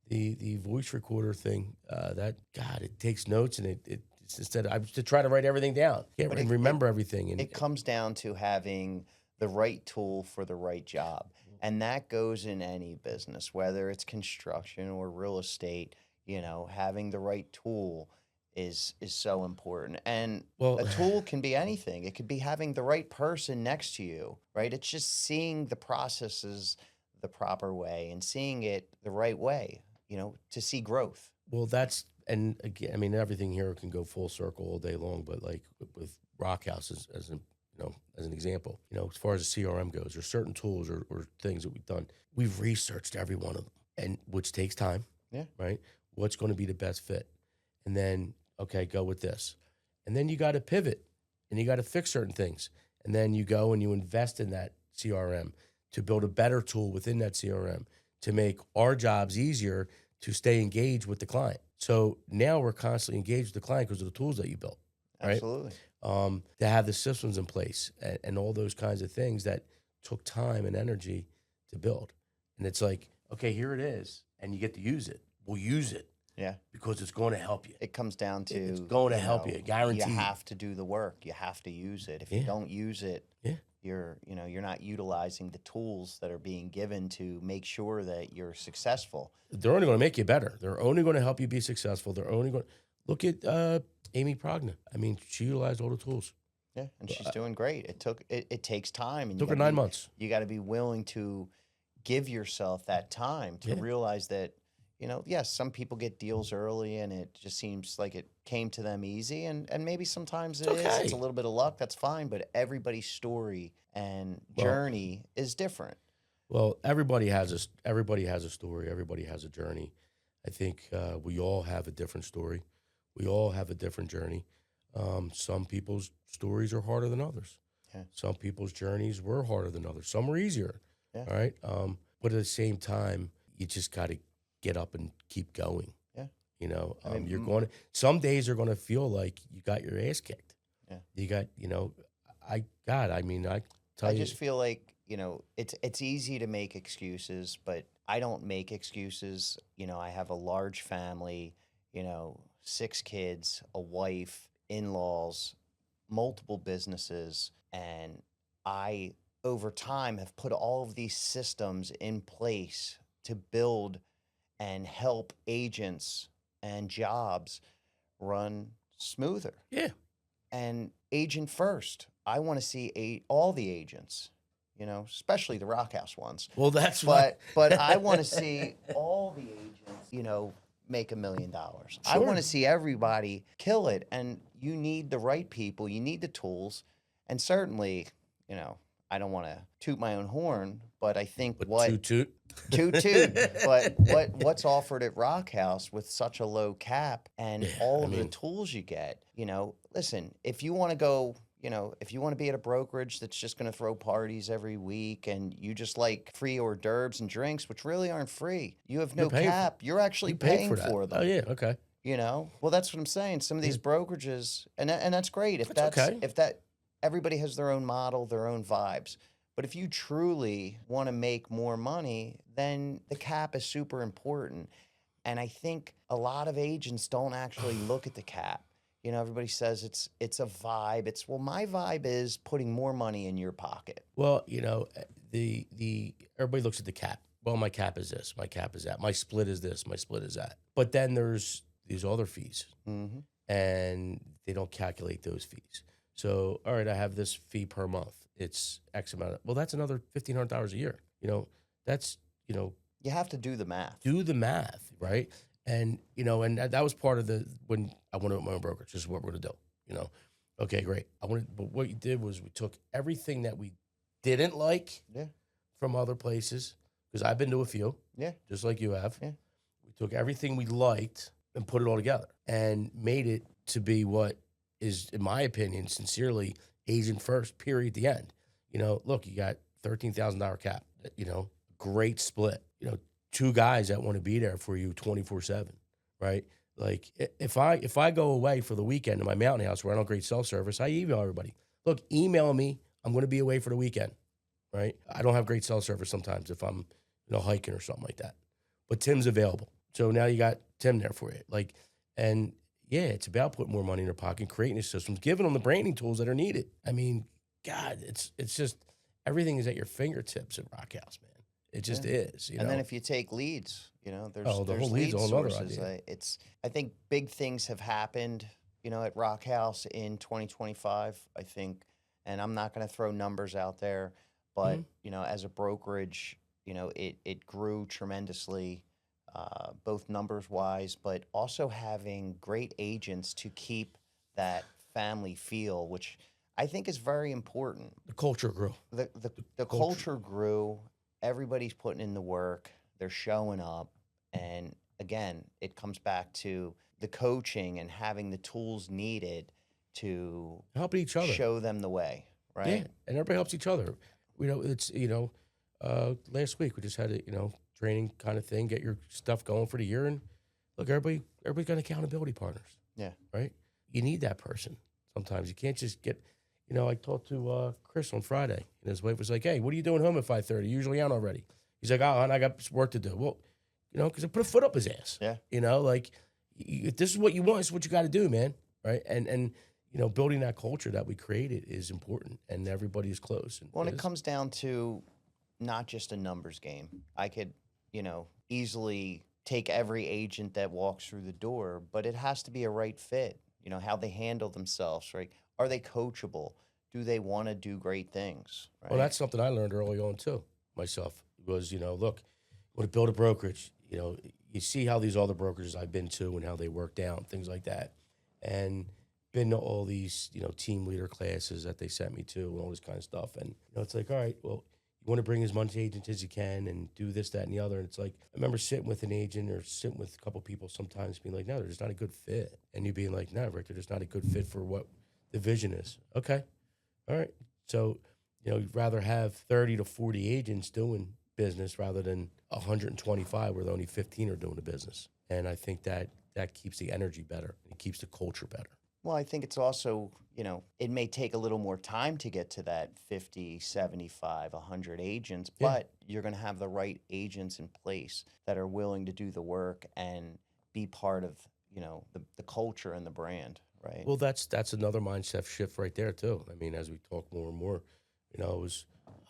the voice recorder thing, it takes notes, and it's instead I to try to write everything down. And remember everything. And it comes down to having the right tool for the right job. And that goes in any business, whether it's construction or real estate. Having the right tool is so important. And a tool can be anything. It could be having the right person next to you, right? It's just seeing the processes the proper way and seeing it the right way, to see growth. Well, and again, I mean, everything here can go full circle all day long, but like with Rock House as an example, as far as the CRM goes, there's certain tools or things that we've done. We've researched every one of them, and which takes time. Yeah. Right. What's going to be the best fit? And then, okay, go with this. And then you got to pivot and you got to fix certain things. And then you go and you invest in that CRM to build a better tool within that CRM to make our jobs easier to stay engaged with the client. So now we're constantly engaged with the client because of the tools that you built. Right? Absolutely. To have the systems in place and all those kinds of things that took time and energy to build. And it's like, okay, here it is, and you get to use it. We'll use it. Yeah. Because it's going to help you. It comes down to it's going to help you, guaranteed. You have to do the work. You have to use it. If you don't use it, you're not utilizing the tools that are being given to make sure that you're successful. They're only going to make you better. They're only going to help you be successful. They're only going to look at Amy Progna. I mean, she utilized all the tools. Yeah, and she's doing great. It takes time, and Took her 9 months. you got to be willing to give yourself that time to Yeah. realize that, yes, some people get deals early and it just seems like it came to them easy, and maybe sometimes it is. It's okay. a little bit of luck, that's fine, but everybody's story and Well- journey is different. Well, everybody has a story. Everybody has a journey. I think we all have a different story. We all have a different journey. Some people's stories are harder than others. Yeah. Some people's journeys were harder than others. Some were easier. Yeah. All right. But at the same time, you just got to get up and keep going. Yeah. I mean, some days are going to feel like you got your ass kicked. Yeah. You got, I tell I you. just feel like, it's easy to make excuses, but I don't make excuses. I have a large family, 6 kids, a wife, in-laws, multiple businesses, and I, over time, have put all of these systems in place to build and help agents and jobs run smoother. Yeah. And agent first. I want to see all the agents, especially the Rock House ones. Well, that's what. But I want to see all the agents, make $1 million. I want to see everybody kill it, and you need the right people. You need the tools, and certainly, I don't want to toot my own horn, but I think toot. But what's offered at Rock House with such a low cap and all of the tools you get, listen, if you want to go, if you want to be at a brokerage that's just going to throw parties every week and you just like free hors d'oeuvres and drinks, which really aren't free, you have no cap. You're actually paying for them. Oh yeah, okay. Well, that's what I'm saying. Some of these brokerages, and that's great. If everybody has their own model, their own vibes. But if you truly want to make more money, then the cap is super important. And I think a lot of agents don't actually look at the cap. Everybody says it's a vibe. My vibe is putting more money in your pocket. Well, the everybody looks at the cap. Well, my cap is this, my cap is that, my split is this, my split is that. But then there's these other fees, and they don't calculate those fees. So, all right, I have this fee per month. It's X amount. Well, that's another $1,500 a year. That's you have to do the math. Do the math, right? And and that was part of when I wanted my own brokerage. This is what we're gonna do. Okay, great. But what you did was we took everything that we didn't like from other places, because I've been to a few, just like you have. Yeah. We took everything we liked and put it all together and made it to be what is, in my opinion, sincerely, agent first, period, at the end. Look, you got $13,000 cap, great split, 2 guys that want to be there for you 24/7, right? Like if I go away for the weekend to my mountain house where I don't great cell service, I email everybody, look, email me. I'm going to be away for the weekend, right? I don't have great cell service sometimes if I'm, hiking or something like that, but Tim's available. So now you got Tim there for you. It's about putting more money in their pocket, creating the systems, giving them the branding tools that are needed. I mean, God, it's just everything is at your fingertips at Rock House, man. It just is. And then if you take leads, there's the whole lead lead's a whole other sources. idea. I think big things have happened, at Rock House in 2025. I think, and I'm not going to throw numbers out there, but as a brokerage, it grew tremendously. Both numbers wise, but also having great agents to keep that family feel, which I think is very important. The culture grew. The culture grew. Everybody's putting in the work. They're showing up. And again, it comes back to the coaching and having the tools needed to help each other, show them the way, right? Yeah, and everybody helps each other. Last week we just had a, training kind of thing, get your stuff going for the year. And look, everybody's got accountability partners. Yeah. Right? You need that person. Sometimes you can't just get, I talked to Chris on Friday, and his wife was like, hey, what are you doing home at 5:30? Usually out already. He's like, oh, and I got work to do. Well, because I put a foot up his ass. Yeah. If this is what you want, it's what you got to do, man. Right? And building that culture that we created is important, and everybody is close. And it comes down to not just a numbers game. I could, easily take every agent that walks through the door, but it has to be a right fit. you know, how they handle themselves, right? Are they coachable? Do they want to do great things, Well, right? that's something I learned early on too, myself. Was, look, you want to build a brokerage, you see how these other brokerages I've been to and how they work down, things like that. And been to all these, team leader classes that they sent me to and all this kind of stuff. And, it's like, all right, well, you want to bring as much agents as you can and do this, that, and the other. And it's like, I remember sitting with an agent or sitting with a couple people sometimes being like, no, they're just not a good fit. And you being like, no, Rick, they're just not a good fit for what the vision is. Okay. All right. So, you'd rather have 30 to 40 agents doing business rather than 125 where only 15 are doing the business. And I think that keeps the energy better. It keeps the culture better. Well, I think it's also, it may take a little more time to get to that 50, 75, 100 agents, Yeah. but you're going to have the right agents in place that are willing to do the work and be part of, the culture and the brand, right? Well, that's another mindset shift right there too. I mean, as we talk more and more, it was,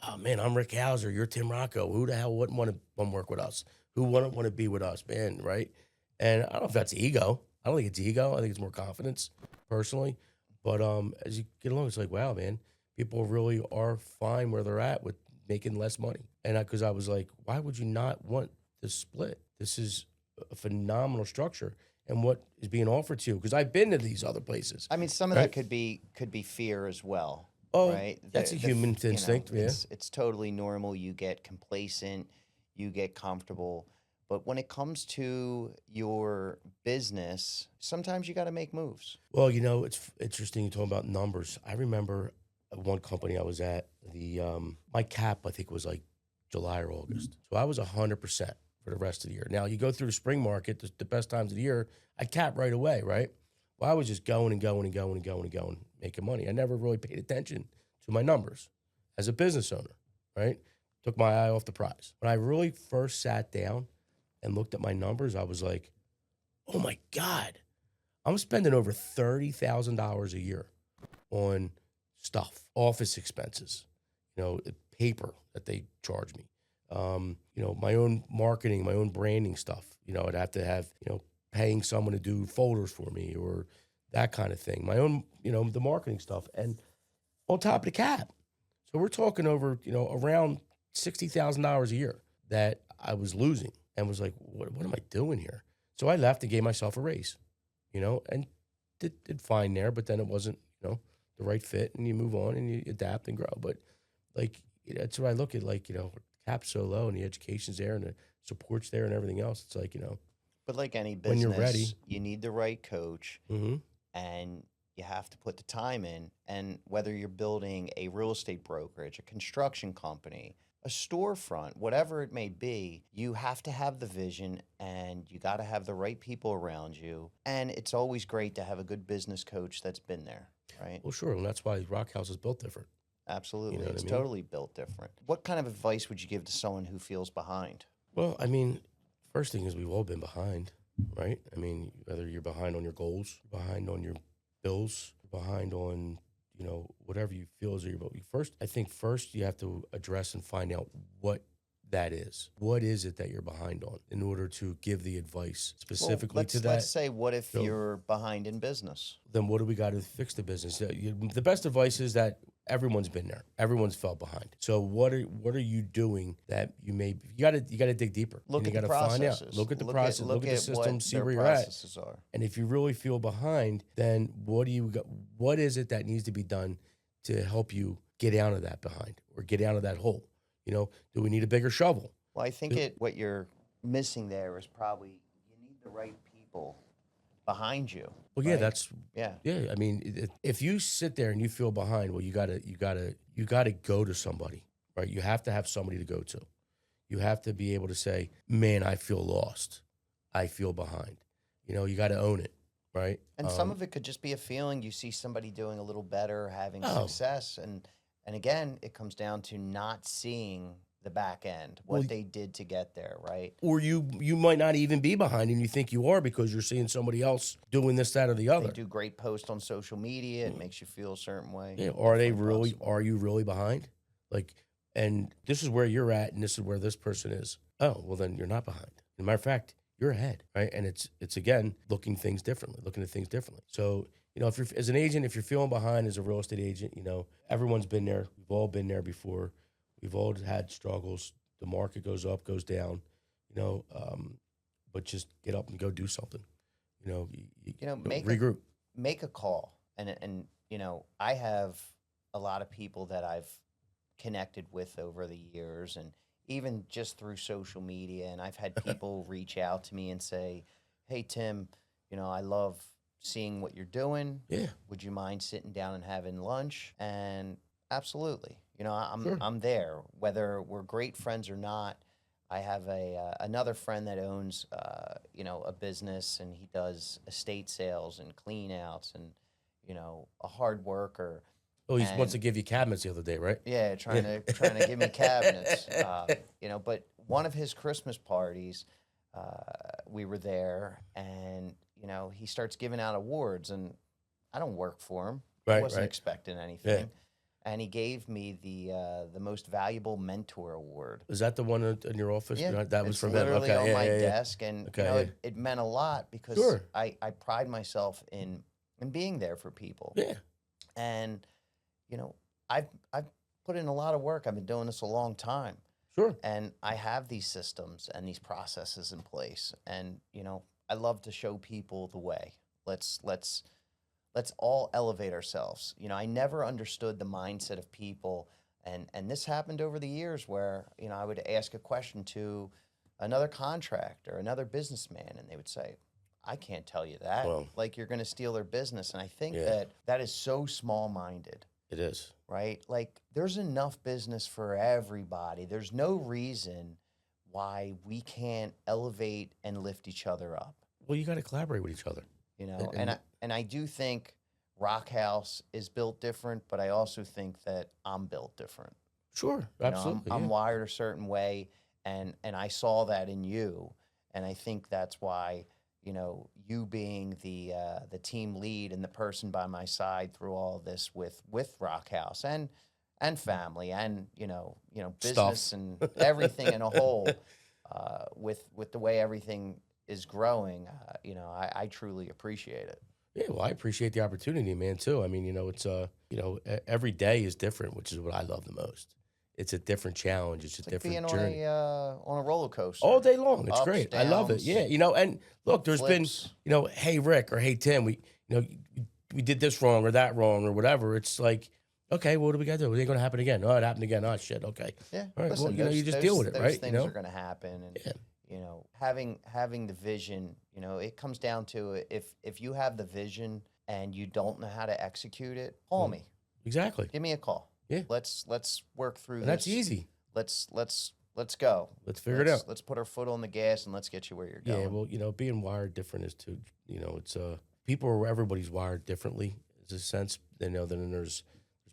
oh man, I'm Rick Hauser, you're Tim Rocco. Who the hell wouldn't want to work with us? Who wouldn't want to be with us, man? Right? And I don't know if that's ego. I don't think it's ego. I think it's more confidence, personally. But as you get along, it's like, wow, man, people really are fine where they're at with making less money. And because I was like, why would you not want this split? This is a phenomenal structure. And what is being offered to you? Because I've been to these other places. I mean, some of Right. that could be fear as well, Oh, right? that's a human instinct, yeah. It's totally normal. You get complacent, you get comfortable, but when it comes to your business, sometimes you got to make moves. Well, it's interesting you talking about numbers. I remember at one company I was at, the my cap I think was like July or August, so I was 100% for the rest of the year. Now you go through the spring market, the best times of the year, I cap right away, right? Well, I was just going and going and going and going and going, making money. I never really paid attention to my numbers as a business owner, right? Took my eye off the prize. When I really first sat down and looked at my numbers, I was like, oh my God, I'm spending over $30,000 a year on stuff, office expenses, paper that they charge me, my own marketing, my own branding stuff. I'd have to have, paying someone to do folders for me or that kind of thing. My own, the marketing stuff. And on top of the cap. So we're talking over, around $60,000 a year that I was losing and was like, what am I doing here? So I left and gave myself a raise, and did fine there, but then it wasn't, the right fit, and you move on and you adapt and grow. But like, that's what I look at, like, cap's so low and the education's there and the support's there and everything else. It's like, But like any when business, you're ready. you need the right coach mm-hmm. and you have to put the time in. And whether you're building a real estate brokerage, a construction company, a storefront, whatever it may be, you have to have the vision and you got to have the right people around you. And it's always great to have a good business coach that's been there, right? Well, sure. And that's why Rock House is built different. Absolutely. what I It's mean? totally built different. What kind of advice would you give to someone who feels behind? Well, I mean, first thing is we've all been behind, right? I mean, whether you're behind on your goals, behind on your bills, behind on, whatever you feel is your, but I think first you have to address and find out what that is. What is it that you're behind on in order to give the advice specifically to that? Let's say, what if So- you're behind in business? Then what do we got to fix the business? The best advice is that everyone's been there. Everyone's fell behind. So what are you doing that you got to dig deeper. Look and at you the got to find out. processes. Look at the process. Look at the system. what See their where you're at. processes are. And if you really feel behind, then what do you got? What is it that needs to be done to help you get out of that behind or get out of that hole? Do we need a bigger shovel? Well, I think what you're missing there is probably you need the right people behind you. Well, yeah, right? yeah. I mean, if you sit there and you feel behind, well, you gotta go to somebody, right? You have to have somebody to go to. You have to be able to say, man, I feel lost. I feel behind. You got to own it, right? And some of it could just be a feeling. You see somebody doing a little better, having Oh. success, and again, it comes down to not seeing the back end, what Well, they did to get there, right? Or you might not even be behind and you think you are because you're seeing somebody else doing this, that, or the They other. do great posts on social media. It makes you feel a certain way. Yeah, Definitely possible. are you really behind? Like, and this is where you're at and this is where this person is. Oh, well then you're not behind. As a matter of fact, you're ahead, right? And it's again, looking at things differently. So You know, if you're as an agent, if you're feeling behind as a real estate agent, you know, everyone's been there. We've all been there before. We've all had struggles. The market goes up, goes down, you know, but just get up and go do something. You know, You know, regroup. make a call, and you know, I have a lot of people that I've connected with over the years, and even just through social media, and I've had people reach out to me and say, "Hey Tim, you know, I love seeing what you're doing. Yeah, Would you mind sitting down and having lunch?" And absolutely, you know, sure. I'm there, whether we're great friends or not. I have a another friend that owns you know, a business, and he does estate sales and clean outs, and you know, a hard worker. Oh, he wants And to give you cabinets the other day, right? yeah, Yeah. trying to give me cabinets. You know, but one of his Christmas parties, we were there, and you know, he starts giving out awards, and I don't work for him. I Right, wasn't right. expecting Yeah. anything, and he gave me the most valuable mentor award. Is that the one in your office? Yeah, That was it's from him. literally Okay, on yeah, my yeah, yeah. desk, and you Okay, know, yeah. it meant a lot because Sure. I pride myself in being there for people, Yeah, and you know, I've put in a lot of work. I've been doing this a long time, sure. and I have these systems and these processes in place. And you know, I love to show people the way. Let's all elevate ourselves. You know, I never understood the mindset of people, and this happened over the years where you know, I would ask a question to another contractor, another businessman, and they would say, "I can't tell you that. Well, Like you're going to steal their business." And I think yeah, that that is so small-minded, it is. right? Like there's enough business for everybody. There's no reason why we can't elevate and lift each other up, Well, you got to collaborate with each other. you And, know? And and I do think Rock House is built different, but I also think that I'm built different. sure, You know, absolutely, I'm yeah. wired a certain way, and I saw that in you, and I think that's why, you know, you being the team lead and the person by my side through all of this with Rock House and family, and you know, Stuff. business and everything in a whole, with the way everything is growing, you know, I truly appreciate it. Yeah, well, I appreciate the opportunity, man, too. I mean, you know, it's you know, every day is different, which is what I love the most. It's a different challenge. It's a It's like being different journey. on a roller All coaster, day long. It's ups, great. I love it. Yeah, downs, you know, and look, there's been, flips. you know, hey Rick or hey Tim, you know, we did this wrong or that wrong or whatever. It's like, okay, well, what do we got to do? It ain't gonna happen again. Oh, it happened again. Oh shit. Okay. Yeah, All right. listen, Well, you know, you just deal with it, those right? You things know. are going to happen, and Yeah. you know, having the vision, you know, it comes down to if you have the vision and you don't know how to execute it, call me, Exactly. give me a call. Yeah. Let's work through And that's this. easy. Let's go. Let's figure it out. Let's put our foot on the gas and let's get you where you're Yeah. going. Well, you know, being wired different is too. You know, it's everybody's wired differently. There's a sense, you know, then there's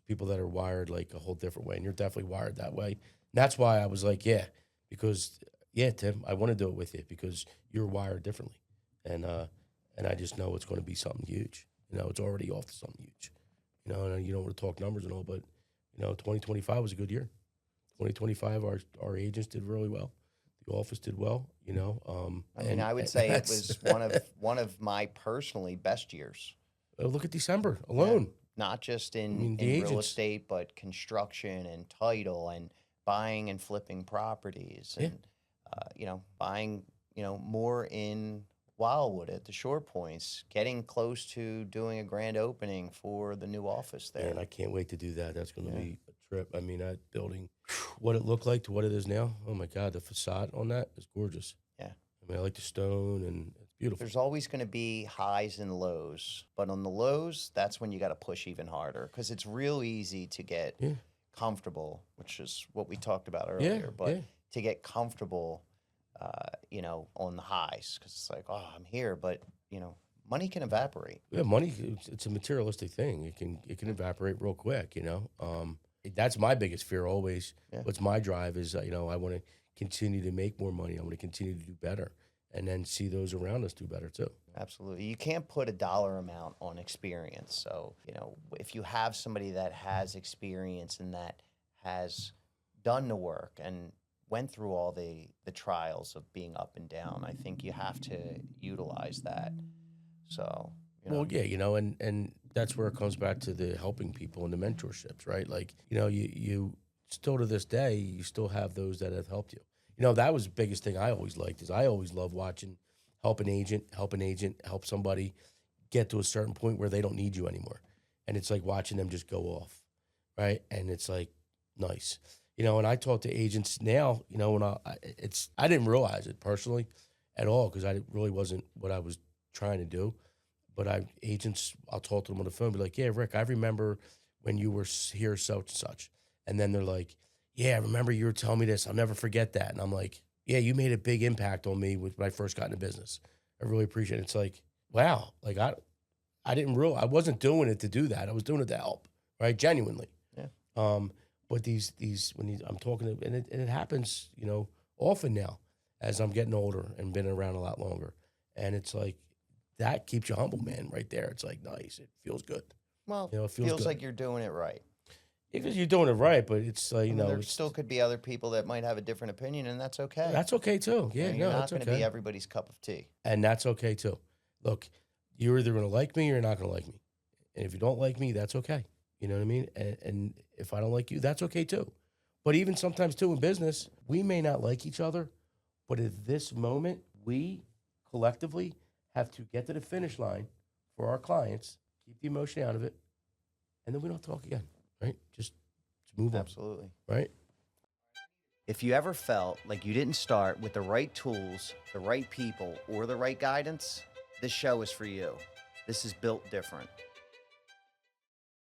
people that are wired like a whole different way, and you're definitely wired that way. And that's why I was like, yeah, because yeah, Tim, I want to do it with you because you're wired differently, and I just know it's going to be something huge. You know, it's already off to something huge. You know, and you don't want to talk numbers and all, but you know, 2025 was a good year. 2025, our agents did really well. The office did well. You know, I mean, and I would say it that's was one of my personally best years. look at December Yeah. alone. Not just I mean, the in real agents. estate, but construction and title and buying and flipping properties, Yeah. and you know, buying, you know, more in Wildwood at the Shore Points, getting close to doing a grand opening for the new office there. Man, I can't wait to do that. That's going to Yeah. be a trip. I mean, that building, what it looked like to what it is now. Oh my God, the facade on that is gorgeous. Yeah. I mean, I like the stone and it's beautiful. There's always going to be highs and lows, but on the lows, that's when you got to push even harder, because it's real easy to get Yeah. comfortable, which is what we talked about Yeah. earlier. But Yeah. to get comfortable, you know, on the highs, because it's like, oh, I'm here, but you know, money can evaporate. Yeah. Money, it's a materialistic thing. It can evaporate real quick, you know? That's my biggest fear always. Yeah. What's my drive is, you know, I want to continue to make more money. I want to continue to do better and then see those around us do better too. Absolutely. You can't put a dollar amount on experience. So, you know, if you have somebody that has experience and that has done the work and went through all the trials of being up and down, I think you have to utilize that. So, you Well, yeah, and that's where it comes back to the helping people and the mentorships, right? Like, you still to this day, you still have those that have helped you. That was the biggest thing I always liked is I always loved watching help an agent, help somebody get to a certain point where they don't need you anymore. And it's like watching them just go off, right? And it's like nice. And I talk to agents now, when I didn't realize it personally at all because I really wasn't what I was trying to do. But I'll talk to them on the phone, be like, yeah, Rick, I remember when you were here such and such. And then they're like, yeah, I remember you were telling me this. I'll never forget that. And I'm like, yeah, you made a big impact on me when I first got into business. I really appreciate it. It's like, wow, like I didn't realize I wasn't doing it to do that. I was doing it to help, right? Genuinely. Yeah. But I'm talking to, and it happens, often now as I'm getting older and been around a lot longer. And it's like, that keeps you humble, man, right there. It's like, nice. It feels good. Well, it feels good. like you're doing it right. Because you're doing it right, but it's like, there still could be other people that might have a different opinion, and that's okay. That's okay too. Yeah, you're not that's going to be everybody's cup of tea. And that's okay too. Look, you're either going to like me or you're not going to like me. And if you don't like me, that's okay. You know what I mean? And if I don't like you, that's okay too. But even sometimes too in business, we may not like each other, but at this moment, we collectively have to get to the finish line for our clients, keep the emotion out of it, and then we don't talk again, right? Just move on. Absolutely. Right? If you ever felt like you didn't start with the right tools, the right people, or the right guidance, this show is for you. This is built different.